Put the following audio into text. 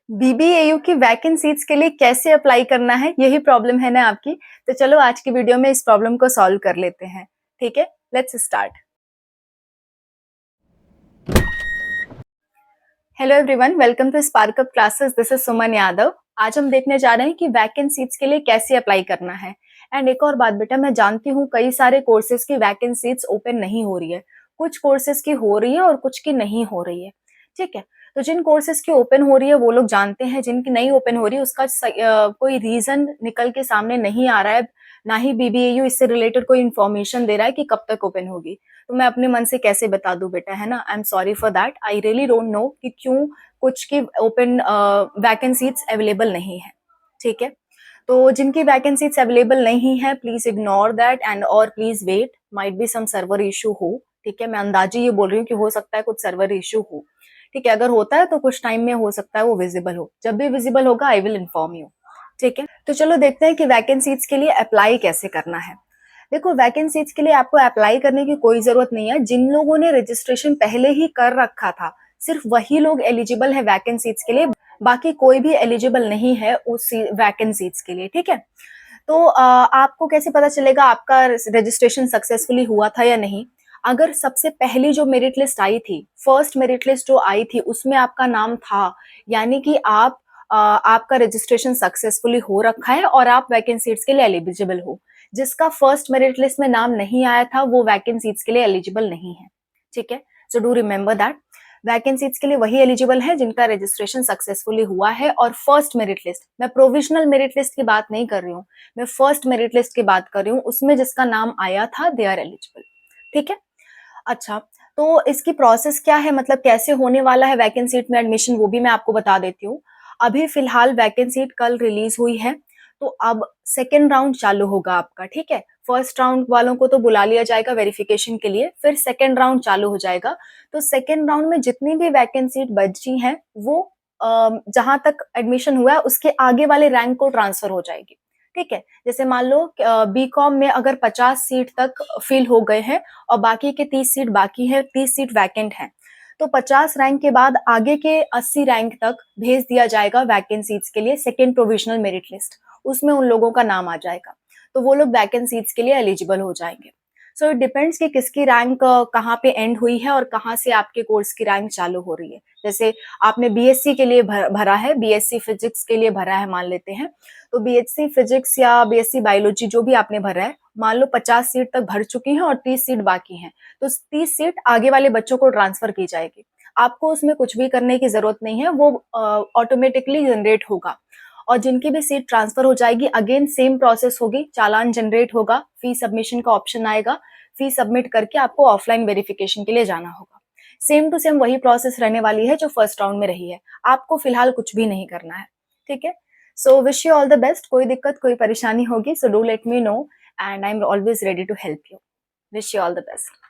BBAU की vacancies के लिए कैसे अप्लाई करना है, यही प्रॉब्लम है ना आपकी। तो चलो आज की वीडियो में इस प्रॉब्लम को सॉल्व कर लेते हैं। ठीक है, let's start. Hello everyone, welcome to Spark Up classes. This is Suman Yadav. आज हम देखने जा रहे हैं कि वैकेंसीज के लिए कैसे अप्लाई करना है। एंड एक और बात बेटा, मैं जानती हूँ कई सारे कोर्सेज की वैकेंसीज ओपन नहीं हो रही है। कुछ कोर्सेज की हो रही है और कुछ की नहीं हो रही है। ठीक है, तो जिन कोर्सेज की ओपन हो रही है वो लोग जानते हैं, जिनकी नहीं ओपन हो रही है उसका कोई रीजन निकल के सामने नहीं आ रहा है। ना ही बीबीएयू इससे रिलेटेड कोई इन्फॉर्मेशन दे रहा है कि कब तक ओपन होगी। तो मैं अपने मन से कैसे बता दूं बेटा, है ना। I am sorry for that. I really don't know कि क्यों कुछ की ओपन वैकेंसीज अवेलेबल नहीं है। ठीक है, तो जिनकी वैकेंसीज अवेलेबल नहीं है प्लीज इग्नोर दैट एंड और please wait, might be some server issue हो। ठीक है, मैं अंदाजे ये बोल रही हूँ कि हो सकता है कुछ सर्वर इशू हो। ठीक है, अगर होता है तो कुछ टाइम में हो सकता है वो विजिबल हो। जब भी विजिबल होगा आई विल इन्फॉर्म यू। ठीक है, तो चलो देखते हैं कि वैकेंसीज के लिए अप्लाई कैसे करना है। देखो, वैकेंसीज के लिए आपको अप्लाई करने की कोई जरूरत नहीं है। जिन लोगों ने रजिस्ट्रेशन पहले ही कर रखा था सिर्फ वही लोग एलिजिबल है वैकेंसीज के लिए, बाकी कोई भी एलिजिबल नहीं है उस वैकेंसीज के लिए। ठीक है, तो आपको कैसे पता चलेगा आपका रजिस्ट्रेशन सक्सेसफुली हुआ था या नहीं। अगर सबसे पहली जो मेरिट लिस्ट आई थी, फर्स्ट मेरिट लिस्ट जो आई थी, उसमें आपका नाम था, यानी कि आपका रजिस्ट्रेशन सक्सेसफुली हो रखा है और आप वैकेंसीज के लिए एलिजिबल हो। जिसका फर्स्ट मेरिट लिस्ट में नाम नहीं आया था वो वैकेंसीज के लिए एलिजिबल नहीं है। ठीक है, so do remember that. Vacancies के लिए वही एलिजिबल है जिनका रजिस्ट्रेशन सक्सेसफुली हुआ है। और फर्स्ट मेरिट लिस्ट, मैं प्रोविजनल मेरिट लिस्ट की बात नहीं कर रही हूँ, मैं फर्स्ट मेरिट लिस्ट की बात कर रही हूँ। उसमें जिसका नाम आया था दे आर एलिजिबल। ठीक है, अच्छा, तो इसकी प्रोसेस क्या है, मतलब कैसे होने वाला है वैकेंसी में एडमिशन, वो भी मैं आपको बता देती हूँ। अभी फिलहाल वैकेंसी कल रिलीज हुई है, तो अब सेकेंड राउंड चालू होगा आपका। ठीक है, फर्स्ट राउंड वालों को तो बुला लिया जाएगा वेरिफिकेशन के लिए, फिर सेकेंड राउंड चालू हो जाएगा। तो सेकेंड राउंड में जितनी भी वैकेंसी बची हैं वो जहां तक एडमिशन हुआ है उसके आगे वाले रैंक को ट्रांसफर हो जाएगी। ठीक है, जैसे मान लो बीकॉम में अगर 50 सीट तक फिल हो गए हैं और बाकी के 30 सीट बाकी है, 30 सीट वैकेंट हैं, तो 50 रैंक के बाद आगे के 80 रैंक तक भेज दिया जाएगा वैकेंसीज के लिए सेकेंड प्रोविजनल मेरिट लिस्ट। उसमें उन लोगों का नाम आ जाएगा, तो वो लोग वैकेंसीज के लिए एलिजिबल हो जाएंगे। सो इट डिपेंड्स कि किसकी रैंक कहाँ पे एंड हुई है और कहाँ से आपके कोर्स की रैंक चालू हो रही है। जैसे आपने बीएससी के लिए भरा है, बीएससी फिजिक्स के लिए भरा है मान लेते हैं, तो बीएससी फिजिक्स या बीएससी बायोलॉजी जो भी आपने भरा है, मान लो 50 सीट तक भर चुकी हैं और 30 सीट बाकी हैं, तो 30 सीट आगे वाले बच्चों को ट्रांसफर की जाएगी। आपको उसमें कुछ भी करने की जरूरत नहीं है, वो ऑटोमेटिकली जनरेट होगा। और जिनकी भी सीट ट्रांसफर हो जाएगी, अगेन सेम प्रोसेस होगी, चालान जनरेट होगा, फी सबमिशन का ऑप्शन आएगा, फी सबमिट करके आपको ऑफलाइन वेरिफिकेशन के लिए जाना होगा। सेम टू सेम वही प्रोसेस रहने वाली है जो फर्स्ट राउंड में रही है। आपको फिलहाल कुछ भी नहीं करना है। ठीक है, so wish you all the best. कोई दिक्कत कोई परेशानी होगी so do let me know and I am always ready to help you. Wish you all the best.